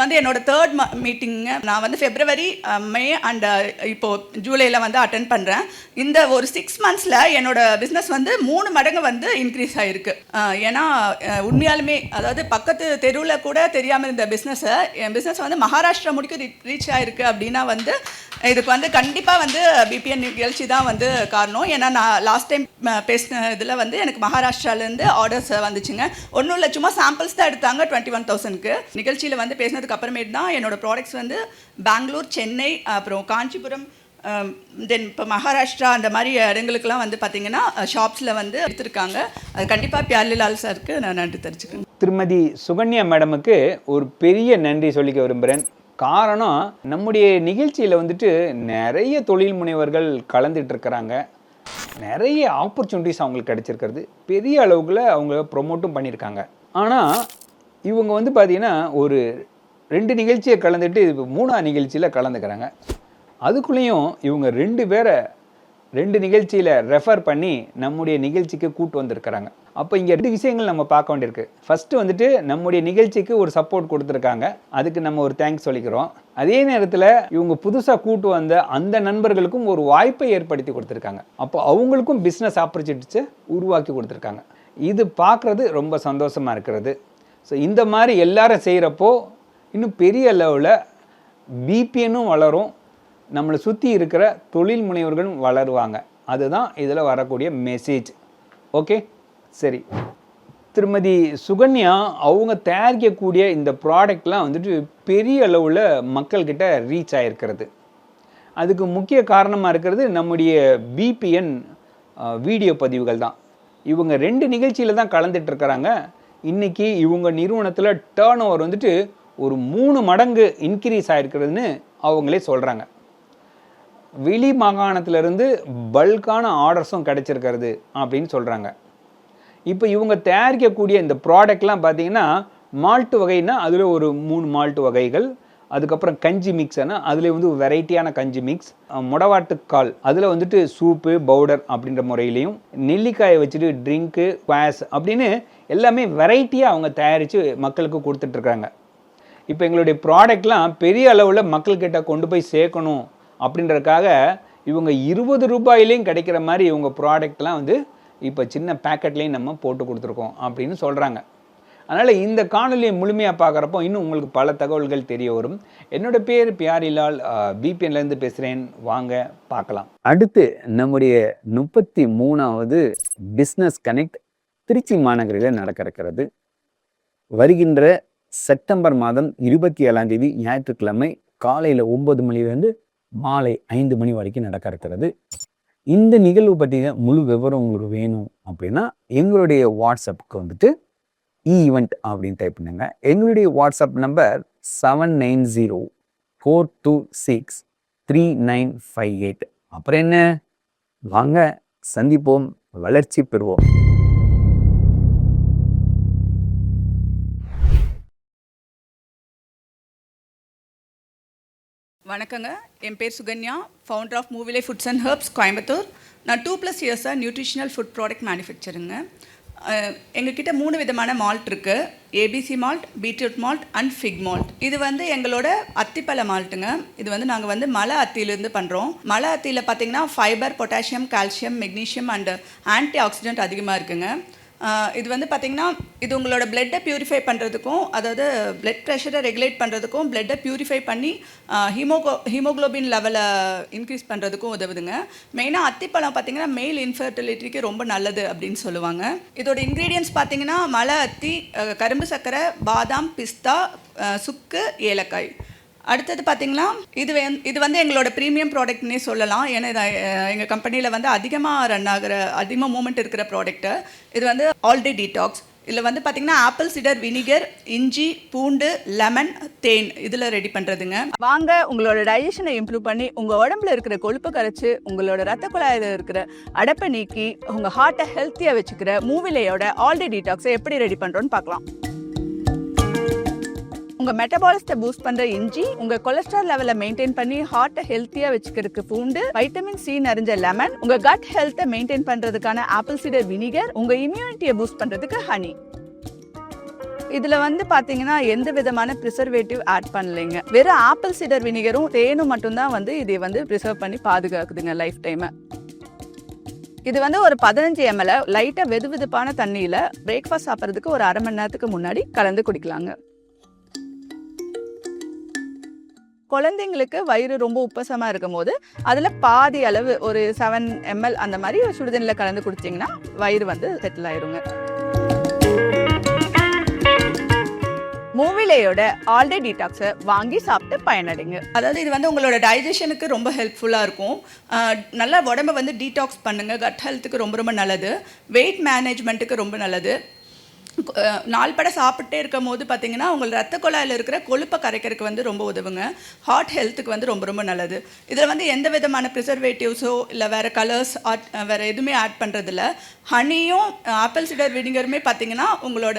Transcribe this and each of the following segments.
வந்து என்னோட 3rd மீட்டிங்கு. நான் வந்து February, May அண்ட் இப்போ ஜூலையில் வந்து அட்டென்ட் பண்ணுறேன். இந்த ஒரு 6 monthsல என்னோட பிஸ்னஸ் வந்து 3 மடங்கு வந்து இன்க்ரீஸ் ஆகிருக்கு. ஏன்னா உண்மையாலுமே அதாவது பக்கத்து தெருவில் கூட தெரியாமல் இருந்த என் பிஸ்னஸ் வந்து மகாராஷ்டிரா முடிக்க ரீச் ஆகிருக்கு அப்படின்னா வந்து இதுக்கு வந்து கண்டிப்பாக வந்து பிபிஎன் நிகழ்ச்சி தான் வந்து காரணம். ஏன்னா நான் லாஸ்ட் டைம் பேசின இதில் வந்து எனக்கு மகாராஷ்டிராலேருந்து ஆர்டர்ஸ் வந்துச்சுங்க. ஒன்றும் இல்லை, சும்மா சாம்பிள்ஸ் தான் எடுத்தாங்க 21,000க்கு. நிகழ்ச்சியில் வந்து பேசினதுக்கு அப்புறமேட்டு தான் என்னோடய ப்ராடக்ட்ஸ் வந்து பெங்களூர், சென்னை, அப்புறம் காஞ்சிபுரம், தென் இப்போ மகாராஷ்டிரா அந்த மாதிரி இடங்களுக்கெல்லாம் வந்து பார்த்திங்கன்னா ஷாப்ஸில் வந்து எடுத்துருக்காங்க. அது கண்டிப்பாக பியாரிலால் சாருக்கு நான் நன்றி தெரிஞ்சுக்கிறேன். திருமதி சுகன்யா மேடமுக்கு ஒரு பெரிய நன்றி சொல்லிக்க விரும்புகிறேன். காரணம், நம்முடைய நிகழ்ச்சியில் வந்துட்டு நிறைய தொழில் முனைவர்கள் கலந்துட்டு இருக்கிறாங்க. நிறைய ஆப்பர்ச்சுனிட்டிஸ் அவங்களுக்கு கிடைச்சிருக்கிறது. பெரிய அளவுக்குள்ள அவங்க ப்ரொமோட்டும் பண்ணியிருக்காங்க. ஆனால் இவங்க வந்து பார்த்திங்கன்னா ஒரு 2 நிகழ்ச்சியை கலந்துட்டு 3ஆவது நிகழ்ச்சியில் கலந்துக்கிறாங்க. அதுக்குள்ளேயும் இவங்க 2 பேரை 2 நிகழ்ச்சியில் ரெஃபர் பண்ணி நம்முடைய நிகழ்ச்சிக்கு கூட்டு வந்திருக்கிறாங்க. அப்போ இங்கே 2 விஷயங்கள் நம்ம பார்க்க வேண்டியிருக்கு. ஃபஸ்ட்டு வந்துட்டு நம்முடைய நிகழ்ச்சிக்கு ஒரு சப்போர்ட் கொடுத்துருக்காங்க, அதுக்கு நம்ம ஒரு தேங்க்ஸ் சொல்லிக்கிறோம். அதே நேரத்தில் இவங்க புதுசாக கூட்டு வந்த அந்த நண்பர்களுக்கும் ஒரு வாய்ப்பை ஏற்படுத்தி கொடுத்துருக்காங்க. அப்போ அவங்களுக்கும் பிஸ்னஸ் ஆப்பர்ச்சுனிட்டிஸை உருவாக்கி கொடுத்துருக்காங்க. இது பார்க்குறது ரொம்ப சந்தோஷமாக இருக்கிறது. ஸோ இந்த மாதிரி எல்லாரும் செய்கிறப்போ இன்னும் பெரிய லெவலில் பிபிஎன்னும் வளரும், நம்மளை சுற்றி இருக்கிற தொழில் முனைவர்களும் வளருவாங்க. அதுதான் இதில் வரக்கூடிய மெசேஜ். ஓகே, சரி. திருமதி சுகன்யா அவங்க தயாரிக்கக்கூடிய இந்த ப்ராடக்ட்லாம் வந்துட்டு பெரிய அளவில் மக்கள்கிட்ட ரீச் ஆகிருக்கிறது. அதுக்கு முக்கிய காரணமாக இருக்கிறது நம்முடைய பிபிஎன் வீடியோ பதிவுகள் தான். இவங்க 2 நிகழ்ச்சியில் தான் கலந்துட்டுருக்கிறாங்க. இன்றைக்கி இவங்க நிறுவனத்தில் டேர்ன் ஓவர் வந்துட்டு ஒரு 3 மடங்கு இன்க்ரீஸ் ஆகிருக்கிறதுன்னு அவங்களே சொல்கிறாங்க. வெளி மாகாணத்திலிருந்து பல்கான ஆர்டர்ஸும் கிடைச்சிருக்கிறது அப்படின்னு சொல்கிறாங்க. இப்போ இவங்க தயாரிக்கக்கூடிய இந்த ப்ராடக்ட்லாம் பார்த்திங்கன்னா மால்ட்டு வகைன்னா அதில் ஒரு 3 மால்ட்டு வகைகள், அதுக்கப்புறம் கஞ்சி மிக்ஸ்னா அதில் வந்து வெரைட்டியான கஞ்சி மிக்ஸ், முடவாட்டுக்கால் அதில் வந்துட்டு சூப்பு பவுடர் அப்படின்ற முறையிலையும், நெல்லிக்காயை வச்சுட்டு ட்ரிங்க்கு, குவாஸ் அப்படின்னு எல்லாமே வெரைட்டியாக அவங்க தயாரித்து மக்களுக்கு கொடுத்துட்ருக்காங்க. இப்போ எங்களுடைய ப்ராடக்ட்லாம் பெரிய அளவில் மக்கள்கிட்ட கொண்டு போய் சேர்க்கணும் அப்படின்றதுக்காக இவங்க 20 ரூபாயிலையும் கிடைக்கிற மாதிரி இவங்க ப்ராடக்ட்லாம் வந்து இப்போ சின்ன பேக்கெட்லேயும் நம்ம போட்டு கொடுத்துருக்கோம் அப்படின்னு சொல்கிறாங்க. அதனால் இந்த காணொலியை முழுமையாக பார்க்குறப்போ இன்னும் உங்களுக்கு பல தகவல்கள் தெரிய வரும். என்னோடய பேர் பியாரிலால், பிபிஎன்லேருந்து பேசுகிறேன். வாங்க பார்க்கலாம். அடுத்து நம்முடைய 33வது பிஸ்னஸ் கனெக்ட் திருச்சி மாநகரில் நடக்க இருக்கிறது. வருகின்ற செப்டம்பர் மாதம் 27ஆம் தேதி ஞாயிற்றுக்கிழமை காலையில் 9 மணிலேருந்து மாலை 5 மணி வரைக்கும் நடக்க இருக்கிறது. இந்த நிகழ்வு பற்றிய முழு விவரம் உங்களுக்கு வேணும் அப்படின்னா எங்களுடைய வாட்ஸ்அப்புக்கு வந்துட்டு ஈவெண்ட் அப்படின்னு டைப் பண்ணுங்க. எங்களுடைய வாட்ஸ்அப் நம்பர் 7904263958. அப்புறம் என்ன, வாங்க சந்திப்போம், வளர்ச்சி பெறுவோம். வணக்கங்க, என் பேர் சுகன்யா, ஃபவுண்டர் ஆஃப் மூவிலே ஃபுட்ஸ் அண்ட் ஹெர்ப்ஸ், கோயம்புத்தூர். நான் 2+ இயர்ஸாக நியூட்ரிஷனல் ஃபுட் ப்ராடக்ட் மேனுஃபேக்சருங்க. எங்ககிட்ட 3 விதமான மால்ட் இருக்குது. ABC malt, beetroot malt and fig malt. இது வந்து எங்களோட அத்திப்பழ மால்ட்டுங்க. இது வந்து நாங்கள் வந்து மலை அத்தியிலேருந்து பண்ணுறோம். மலை அத்தியில் பார்த்திங்கன்னா fibre, potassium, calcium, magnesium and anti accident அதிகமாக இருக்குங்க. இது வந்து பார்த்திங்கன்னா இது உங்களோட பிளட்டை ப்யூரிஃபை பண்ணுறதுக்கும், அதாவது பிளட் ப்ரெஷரை ரெகுலேட் பண்ணுறதுக்கும், பிளட்டை ப்யூரிஃபை பண்ணி ஹீமோக்ளோபின் லெவலை இன்க்ரீஸ் பண்ணுறதுக்கும் உதவுதுங்க. மெயினாக அத்திப்பழம் பார்த்திங்கன்னா மெயில் இன்ஃபர்டிலிட்டிக்கு ரொம்ப நல்லது அப்படின்னு சொல்லுவாங்க. இதோட இன்க்ரீடியன்ட்ஸ் பார்த்திங்கன்னா மலை அத்தி, கரும்பு சர்க்கரை, பாதாம், பிஸ்தா, சுக்கு, ஏலக்காய். அடுத்தது பார்த்திங்கன்னா இது வந்து எங்களோட ப்ரீமியம் ப்ராடக்ட்னே சொல்லலாம். ஏன்னா இது எங்கள் கம்பெனியில் வந்து அதிகமாக மூமெண்ட் இருக்கிற ப்ராடக்ட்டு. இது வந்து ஆல்டே டீடாக்ஸ். இதில் வந்து பார்த்திங்கன்னா ஆப்பிள் சிடர் வினிகர், இஞ்சி, பூண்டு, லெமன், தேன் இதில் ரெடி பண்ணுறதுங்க. வாங்க உங்களோட டைஜஷனை இம்ப்ரூவ் பண்ணி உங்கள் உடம்புல இருக்கிற கொழுப்பை கரைச்சி உங்களோட ரத்த குழாயில் இருக்கிற அடைப்பை நீக்கி உங்கள் ஹார்ட்டை ஹெல்த்தியாக வச்சுக்கிற மூவிலேயோட ஆல்டே டீடாக்ஸை எப்படி ரெடி பண்ணுறோன்னு பார்க்கலாம். உங்கள் மெட்டபாலிசத்தை பூஸ்ட் பண்ணுற இஞ்சி, உங்கள் கொலஸ்ட்ரால் லெவலை மெயின்டைன் பண்ணி ஹார்ட்டை ஹெல்த்தியாக வச்சுக்கிறதுக்கு பூண்டு, வைட்டமின் சி நிறைஞ்ச லெமன், உங்கள் கட் ஹெல்த்தை மெயின்டைன் பண்ணுறதுக்கான ஆப்பிள் சிடர் வினிகர், உங்கள் இம்யூனிட்டியை பூஸ்ட் பண்ணுறதுக்கு ஹனி. இதுல வந்து பாத்தீங்கன்னா எந்த விதமான ப்ரிசர்வேட்டிவ் ஆட் பண்ணலைங்க. வெறும் ஆப்பிள் சிடர் வினிகரும் தேனும் மட்டும்தான் வந்து இதை வந்து ப்ரிசர்வ் பண்ணி பாதுகாக்குதுங்க லைஃப் டைம். இது வந்து ஒரு 15 ml லைட்டா வெதுவெதுப்பான தண்ணியில பிரேக்ஃபாஸ்ட் சாப்பிட்றதுக்கு ஒரு 1/2 மணி நேரத்துக்கு முன்னாடி கலந்து குடிக்கலாங்க. குழந்தைங்களுக்கு வயிறு ரொம்ப உப்பசமா இருக்கும் போது அதுல பாதி அளவு ஒரு 7 ml அந்த மாதிரி சுடுதண்ணில கலந்து குடிச்சிங்கன்னா வயிறு வந்து செட்டில் ஆயிருங்க. மூவிலேயோட ஆல் டே டீடாக்ஸை வாங்கி சாப்பிட்டு பயனடைங்க. அதாவது இது வந்து உங்களோட டைஜஷனுக்கு ரொம்ப ஹெல்ப்ஃபுல்லாக இருக்கும். நல்லா உடம்பை வந்து டீடாக்ஸ் பண்ணுங்க. கட் ஹெல்த்துக்கு ரொம்ப ரொம்ப நல்லது. வெயிட் மேனேஜ்மெண்ட்டுக்கு ரொம்ப நல்லது. நாள்பட சாப்பிட்டே இருக்கும் போது பார்த்தீங்கன்னா உங்கள் ரத்த குழாயில் இருக்கிற கொழுப்பை கரைக்கிறதுக்கு வந்து ரொம்ப உதவுங்க. ஹார்ட் ஹெல்த்துக்கு வந்து ரொம்ப ரொம்ப நல்லது. இதில் வந்து எந்த விதமான ப்ரிசர்வேட்டிவ்ஸோ இல்லை வேறு கலர்ஸ் வேறு எதுவுமே ஆட் பண்ணுறதில்ல. ஹனியும் ஆப்பிள் சிடர் வினிகருமே பார்த்தீங்கன்னா உங்களோட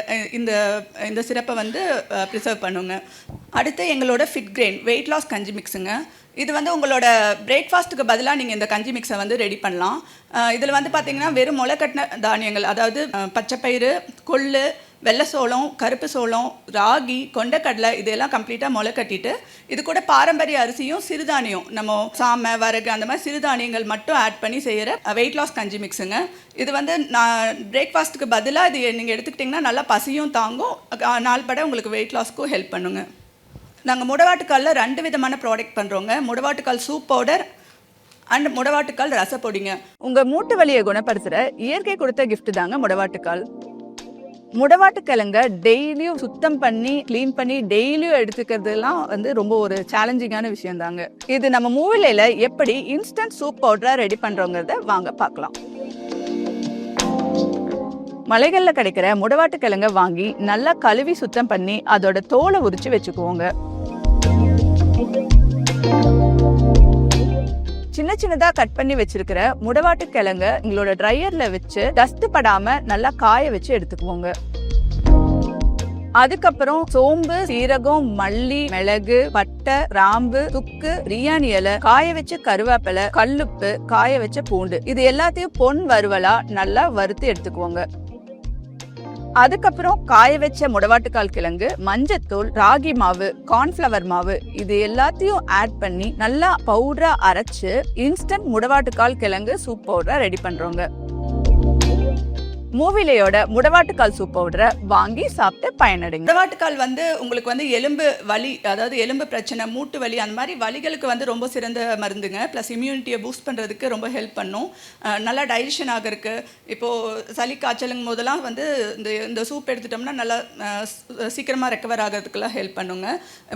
இந்த சிறப்பை வந்து ப்ரிசர்வ் பண்ணுங்க. அடுத்து எங்களோட ஃபிட் கிரெயின் வெயிட் லாஸ் கஞ்சி மிக்ஸுங்க. இது வந்து உங்களோட பிரேக்ஃபாஸ்ட்டுக்கு பதிலாக நீங்கள் இந்த கஞ்சி மிக்ஸை வந்து ரெடி பண்ணலாம். இதில் வந்து பார்த்தீங்கன்னா வெறும் முளைக்கட்டின தானியங்கள், அதாவது பச்சைப்பயிறு, கொள்ளு, வெள்ளை சோளம், கருப்பு சோளம், ராகி, கொண்டைக்கடலை இதெல்லாம் கம்ப்ளீட்டாக முளை கட்டிட்டு இது கூட பாரம்பரிய அரிசியும் சிறுதானியம் நம்ம சாமை, வரகு அந்த மாதிரி சிறுதானியங்கள் மட்டும் ஆட் பண்ணி செய்கிற வெயிட் லாஸ் கஞ்சி மிக்ஸுங்க. இது வந்து நான் பிரேக்ஃபாஸ்ட்டுக்கு பதிலாக இது நீங்கள் எடுத்துக்கிட்டிங்கன்னா நல்லா பசியும் தாங்கும், நாள்பட உங்களுக்கு வெயிட் லாஸ்க்கும் ஹெல்ப் பண்ணுங்க. நாங்கள் முடவாட்டுக்காலில் 2 விதமான ப்ராடக்ட் பண்ணுறோங்க. முடவாட்டுக்கால் சூப் பவுடர் அண்ட் முடவாட்டுக்கால் ரசப்பொடிங்க. உங்கள் மூட்டு வலியை குணப்படுத்துகிற இயற்கை கொடுத்த கிஃப்ட் தாங்க முடவாட்டுக்கால். முடவாட்டுக்கிழங்க டெய்லியும் சுத்தம் பண்ணி க்ளீன் பண்ணி டெய்லியும் எடுத்துக்கிறதுலாம் வந்து ரொம்ப ஒரு சேலஞ்சிங்கான விஷயம் தாங்க. இது நம்ம மூவிலையில் எப்படி இன்ஸ்டன்ட் சூப் பவுடராக ரெடி பண்ணுறோங்கிறத வாங்க பார்க்கலாம். மலைகளில் கிடைக்கிற முடவாட்டுக்கிழங்க வாங்கி நல்லா கழுவி சுத்தம் பண்ணி அதோட தோலை உரிச்சு வச்சுக்குவோங்க. சின்ன சின்னதா கட் பண்ணி வச்சிருக்கிற முடவாட்டுக்கிழங்க எங்களோட ட்ரையர்ல வச்சு டஸ்ட் படாம நல்லா காய வச்சு எடுத்துக்குவோங்க. அதுக்கப்புறம் சோம்பு, சீரகம், மல்லி, மிளகு, பட்டை, கிராம்பு, சுக்கு, பிரியாணி இலை, காய வச்ச கருவேப்பிலை, கல்லுப்பு, காய வச்ச பூண்டு இது எல்லாத்தையும் பொன் வறுவலா நல்லா வறுத்து எடுத்துக்குவோங்க. அதுக்கப்புறம் காய வச்ச முடவாட்டுக்கால் கிழங்கு, மஞ்சத்தூள், ராகி மாவு, கார்ன்ஃப்ளவர் மாவு இது எல்லாத்தையும் ஆட் பண்ணி நல்லா பவுடரா அரைச்சு இன்ஸ்டன்ட் முடவாட்டுக்கால் கிழங்கு சூப் பவுடரா ரெடி பண்றோங்க. மூவிலையோட முடவாட்டுக்கால் சூப் பவுடரை வாங்கி சாப்பிட்டு பயனடைங்க. முடவாட்டுக்கால் வந்து உங்களுக்கு வந்து எலும்பு வலி, அதாவது எலும்பு பிரச்சனை, மூட்டு வலி அந்த மாதிரி வலிகளுக்கு வந்து ரொம்ப சிறந்த மருந்துங்க. ப்ளஸ் இம்யூனிட்டியை பூஸ்ட் பண்ணுறதுக்கு ரொம்ப ஹெல்ப் பண்ணும். நல்லா டைஜஷன் ஆகிறதுக்கு, இப்போது சளி காய்ச்சலுங்கும் போதெல்லாம் வந்து இந்த சூப் எடுத்துட்டோம்னா நல்லா சீக்கிரமாக ரெக்கவர் ஆகிறதுக்கெல்லாம் ஹெல்ப் பண்ணுங்க.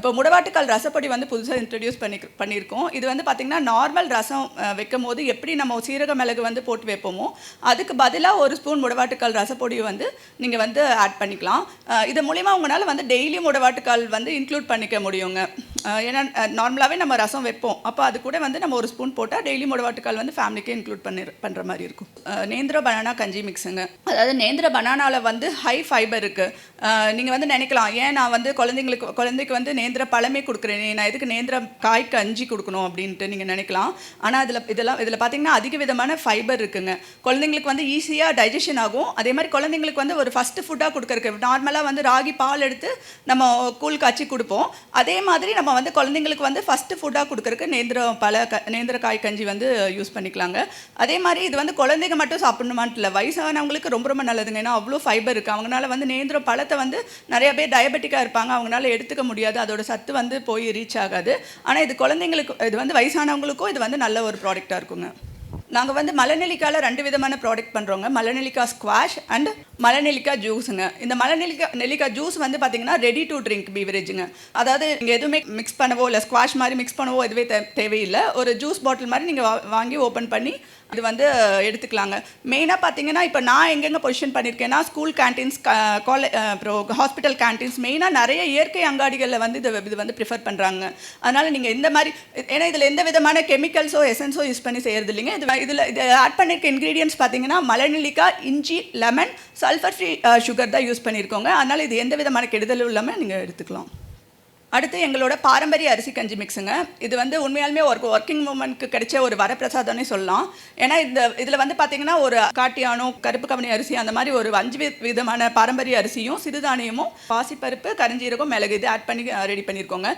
இப்போ முடவாட்டுக்கால் ரசப்பொடி வந்து புதுசாக இன்ட்ரடியூஸ் பண்ணியிருக்கோம். இது வந்து பார்த்திங்கன்னா நார்மல் ரசம் வைக்கும் போது எப்படி நம்ம சீரக மிளகு வந்து போட்டு வைப்போமோ அதுக்கு பதிலாக ஒரு ஸ்பூன் முடவாட்டுக்கால் ரசப்பொடியை வந்து நீங்கள் வந்து ஆட் பண்ணிக்கலாம். இது மூலிமா உங்களால் வந்து டெய்லியும் முடவாட்டுக்கால் வந்து இன்க்ளூட் பண்ணிக்க முடியுங்க. ஏன்னா நார்மலாகவே நம்ம ரசம் வைப்போம், அப்போ அது கூட வந்து நம்ம ஒரு ஸ்பூன் போட்டால் டெய்லி முடவாட்டுக்கால் வந்து ஃபேமிலிக்கே இன்க்ளூட் பண்ணுற மாதிரி இருக்கும். நேந்திர பனானா கஞ்சி மிக்ஸுங்க. அதாவது நேந்திர பனானாவில் வந்து ஹை ஃபைபர் இருக்குது. நீங்கள் வந்து நினைக்கலாம், ஏன் நான் வந்து குழந்தைக்கு வந்து நேந்திர பழமே கொடுக்குறேன், நான் எதுக்கு நேந்திர காய் கஞ்சி கொடுக்கணும் அப்படின்ட்டு நீங்கள் நினைக்கலாம். ஆனால் இதில் பார்த்தீங்கன்னா அதிக விதமான ஃபைபர் இருக்குங்க. குழந்தைங்களுக்கு வந்து ஈஸியாக டைஜஷன் ஆகும். அதே மாதிரி குழந்தைங்களுக்கு வந்து ஒரு ஃபஸ்ட்டு ஃபுட்டாக கொடுக்கறதுக்கு நார்மலாக வந்து ராகி பால் எடுத்து நம்ம கூழ் காய்ச்சி கொடுப்போம். அதே மாதிரி நம்ம வந்து குழந்தைங்களுக்கு வந்து ஃபஸ்ட்டு ஃபுட்டாக கொடுக்கறதுக்கு நேந்திர காய் கஞ்சி வந்து யூஸ் பண்ணிக்கலாங்க. அதே மாதிரி இது வந்து குழந்தைங்க மட்டும் சாப்பிடணுமான்ட்டு இல்லை, வயசானவங்களுக்கு ரொம்ப ரொம்ப நல்லதுங்க. ஏன்னா அவ்வளோ ஃபைபர் இருக்குது. அவங்களால வந்து நேந்திர பழத்தை வந்து நிறைய பேர் டயபெட்டிக்காக இருப்பாங்க, அவங்களால எடுத்துக்க முடியாது, அதோட சத்து வந்து போய் ரீச் ஆகாது. ஆனால் இது குழந்தைங்களுக்கு, இது வந்து வயசானவங்களுக்கும் இது வந்து நல்ல ஒரு ப்ராடக்டாக இருக்குங்க. நாங்கள் வந்து மலைநெல்லிக்காயில் 2 விதமான ப்ராடக்ட் பண்ணுறோங்க. மலைநெல்லிக்காய் ஸ்குவாஷ் அண்ட் மலைநெல்லிக்காய் ஜூஸுங்க. இந்த நெல்லிக்காய் ஜூஸ் வந்து பார்த்தீங்கன்னா ரெடி டு ட்ரிங்க் பீவரேஜுங்க. அதாவது நீங்கள் எதுவுமே மிக்ஸ் பண்ணவோ இல்லை ஸ்குவாஷ் மாதிரி மிக்ஸ் பண்ணவோ எதுவே தேவையில்லை. ஒரு ஜூஸ் பாட்டில் மாதிரி நீங்கள் வாங்கி ஓப்பன் பண்ணி இது வந்து எடுத்துக்கலாங்க. மெயினாக பார்த்தீங்கன்னா இப்போ நான் எங்கெங்கே பொசிஷன் பண்ணியிருக்கேன்னா ஸ்கூல் கேன்டீன்ஸ், அப்புறம் ஹாஸ்பிட்டல் கேன்டீன்ஸ், மெயினாக நிறைய இயற்கை அங்காடிகளில் வந்து இது வந்து ப்ரிஃபர் பண்ணுறாங்க. அதனால் நீங்கள் இந்த மாதிரி, ஏன்னா இதில் எந்த விதமான கெமிக்கல்ஸோ எசன்ஸோ யூஸ் பண்ணி செய்கிறது இல்லைங்க. இதில் ஆட் பண்ணியிருக்க இன்க்ரீடியன்ட்ஸ் பார்த்தீங்கன்னா மலைநெல்லிக்காய், இஞ்சி, லெமன், சல்ஃபர் ஃப்ரீ சுகர் தான் யூஸ் பண்ணியிருக்கோங்க. அதனால் இது எந்த விதமான கெடுதலும் இல்லாமல் நீங்கள் எடுத்துக்கலாம். அடுத்து எங்களோட பாரம்பரிய அரிசி கஞ்சி மிக்ஸுங்க. இது வந்து உண்மையாலுமே ஒரு ஒர்க்கிங் உமனுக்கு கிடைச்ச ஒரு வரப்பிரசாதம்னே சொல்லலாம். ஏன்னா இதில் வந்து பார்த்தீங்கன்னா ஒரு காட்டியானோ, கருப்பு கவனி அரிசி அந்த மாதிரி ஒரு 5 விதமான பாரம்பரிய அரிசியும் சிறுதானியமும் பாசிப்பருப்பு, கருஞ்சீரகம், மிளகு இது ஆட் பண்ணி ரெடி பண்ணியிருக்கோங்க.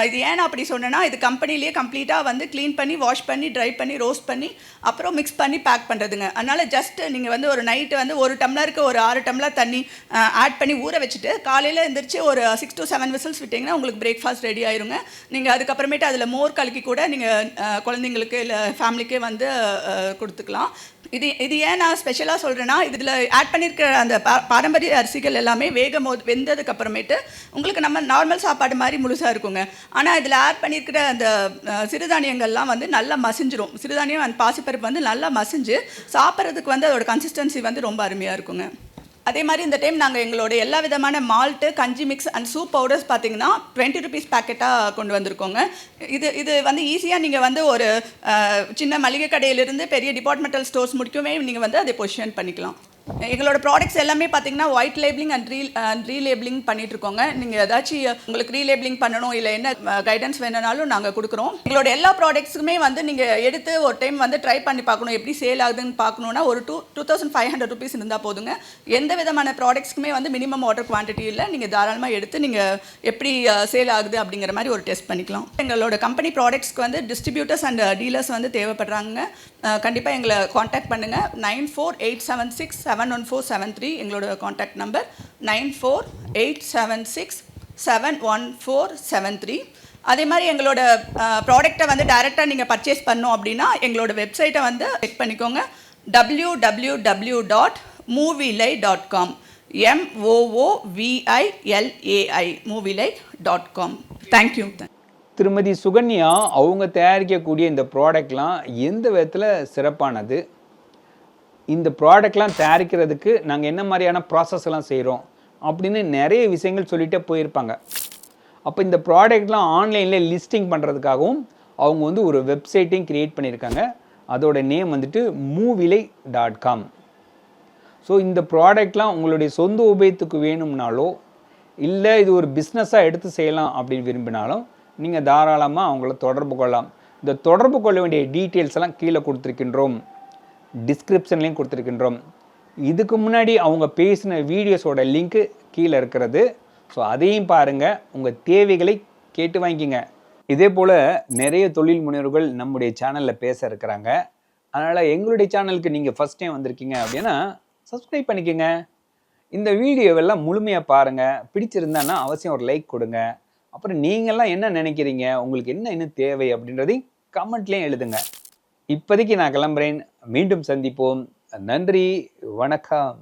இது ஏன்னா அப்படி சொன்னேன்னா இது கம்பெனிலேயே கம்ப்ளீட்டாக வந்து க்ளீன் பண்ணி வாஷ் பண்ணி ட்ரை பண்ணி ரோஸ்ட் பண்ணி அப்புறம் மிக்ஸ் பண்ணி பேக் பண்ணுறதுங்க. அதனால் ஜஸ்ட் நீங்கள் வந்து ஒரு நைட்டு வந்து ஒரு டம்ளருக்கு ஒரு 6 டம்ளர் தண்ணி ஆட் பண்ணி ஊற வச்சுட்டு காலையில் எழுந்திரிச்சு ஒரு 6 to 7 விசில்ஸ் விட்டிங்கன்னா உங்களுக்கு பிரேக்ஃபாஸ்ட் ரெடி ஆயிருங்க. நீங்கள் அதுக்கப்புறமேட்டு அதில் மோர் கலக்கி கூட நீங்கள் குழந்தைங்களுக்கு இல்லை ஃபேமிலிக்கே வந்து கொடுத்துக்கலாம். இது ஏன் நான் ஸ்பெஷலாக சொல்கிறேன்னா இதில் ஆட் பண்ணியிருக்கிற அந்த பாரம்பரிய அரிசிகள் எல்லாமே வெந்ததுக்கு அப்புறமேட்டு உங்களுக்கு நம்ம நார்மல் சாப்பாடு மாதிரி முழுசாக இருக்குங்க. ஆனால் இதில் ஆட் பண்ணியிருக்கிற அந்த சிறுதானியங்கள்லாம் வந்து நல்லா மசிஞ்சிரும். சிறுதானியம் அந்த பாசிப்பருப்பு வந்து நல்லா மசிஞ்சு சாப்பிட்றதுக்கு வந்து அதோட கன்சிஸ்டன்சி வந்து ரொம்ப அருமையாக இருக்குங்க. அதே மாதிரி இந்த டைம் நாங்கள் எங்களோட எல்லா விதமான மால்ட்டு, கஞ்சி மிக்ஸ் அண்ட் சூப் பவுடர்ஸ் பார்த்தீங்கன்னா 20 rupees பேக்கெட்டாக கொண்டு வந்திருக்கோங்க. இது வந்து ஈஸியாக நீங்கள் வந்து ஒரு சின்ன மளிகை கடையிலிருந்து பெரிய டிபார்ட்மெண்டல் ஸ்டோர்ஸ் முடிக்கவே நீங்கள் வந்து அதை பொசிஷன் பண்ணிக்கலாம். எங்களோட ப்ராடக்ட்ஸ் எல்லாமே பார்த்தீங்கன்னா ஒயிட் லேபிளிங் அண்ட் ரீலேபிளிங் பண்ணிகிட்ருக்கோங்க. நீங்கள் ஏதாச்சும் உங்களுக்கு ரீலேபிளிங் பண்ணணும் இல்லை என்ன கைடன்ஸ் வேணுனாலும் நாங்கள் கொடுக்குறோம். எங்களோட எல்லா ப்ராடக்ட்ஸுக்குமே வந்து நீங்கள் எடுத்து ஒரு டைம் வந்து ட்ரை பண்ணி பார்க்கணும், எப்படி சேல் ஆகுதுன்னு பார்க்கணுன்னா ஒரு 2500 rupees இருந்தால் போதுங்க. எந்த விதமான ப்ராடக்ட்ஸ்க்குமே வந்து மினிமம் ஆர்டர் குவான்டிட்டி இல்லை. நீங்கள் தாராளமாக எடுத்து நீங்கள் எப்படி சேல் ஆகுது அப்படிங்கிற மாதிரி ஒரு டெஸ்ட் பண்ணிக்கலாம். எங்களோட கம்பெனி ப்ராடக்ட்ஸ்க்கு வந்து டிஸ்ட்ரிபியூட்டர்ஸ் அண்ட் டீலர்ஸ் வந்து தேவைப்படுறாங்க. கண்டிப்பாக எங்களை காண்டாக்ட் பண்ணுங்கள். 9487671473 எங்களோட காண்டாக்ட் நம்பர் 9487671473. அதே மாதிரி எங்களோட ப்ராடக்டை வந்து டைரெக்டாக நீங்கள் பர்ச்சேஸ் பண்ணோம் அப்படின்னா எங்களோட வெப்சைட்டை வந்து செக் பண்ணிக்கோங்க. www.movilai.com MOOVILAI movilai.com. தேங்க்யூ. திருமதி சுகன்யா அவங்க தயாரிக்கக்கூடிய இந்த ப்ராடக்ட்லாம் எந்த விதத்தில் சிறப்பானது, இந்த ப்ராடக்ட்லாம் தயாரிக்கிறதுக்கு நாங்கள் என்ன மாதிரியான ப்ராசஸ் எல்லாம் செய்கிறோம் அப்படின்னு நிறைய விஷயங்கள் சொல்லிகிட்டே போயிருப்பாங்க. அப்போ இந்த ப்ராடக்ட்லாம் ஆன்லைனில் லிஸ்டிங் பண்ணுறதுக்காகவும் அவங்க வந்து ஒரு வெப்சைட்டையும் க்ரியேட் பண்ணியிருக்காங்க. அதோட நேம் வந்துட்டு movilai.com. ஸோ இந்த ப்ராடக்ட்லாம் உங்களுடைய சொந்த உபயோகத்துக்கு வேணும்னாலோ இல்லை இது ஒரு பிஸ்னஸாக எடுத்து செய்யலாம் அப்படின்னு விரும்பினாலும் நீங்கள் தாராளமாக அவங்கள தொடர்பு கொள்ளலாம். இந்த தொடர்பு கொள்ள வேண்டிய டீட்டெயில்ஸ் எல்லாம் கீழே கொடுத்துருக்கின்றோம், டிஸ்கிரிப்ஷன்லேயும் கொடுத்துருக்கின்றோம். இதுக்கு முன்னாடி அவங்க பேசின வீடியோஸோட லிங்க்கு கீழே இருக்கிறது. ஸோ அதையும் பாருங்கள், உங்கள் தேவைகளை கேட்டு வாங்கிக்கிங்க. இதே போல் நிறைய தொழில் முனைவர்கள் நம்முடைய சேனலில் பேச இருக்கிறாங்க. அதனால் எங்களுடைய சேனலுக்கு நீங்கள் ஃபஸ்ட் டைம் வந்திருக்கீங்க அப்படின்னா சப்ஸ்கிரைப் பண்ணிக்கோங்க. இந்த வீடியோவெல்லாம் முழுமையாக பாருங்கள். பிடிச்சிருந்தான்னா அவசியம் ஒரு லைக் கொடுங்க. அப்புறம் நீங்கள்லாம் என்ன நினைக்கிறீங்க, உங்களுக்கு என்ன இன்னும் தேவை அப்படின்றதையும் கமெண்ட்லேயும் எழுதுங்க. இப்போதைக்கு நான் கிளம்புறேன். மீண்டும் சந்திப்போம். நன்றி, வணக்கம்.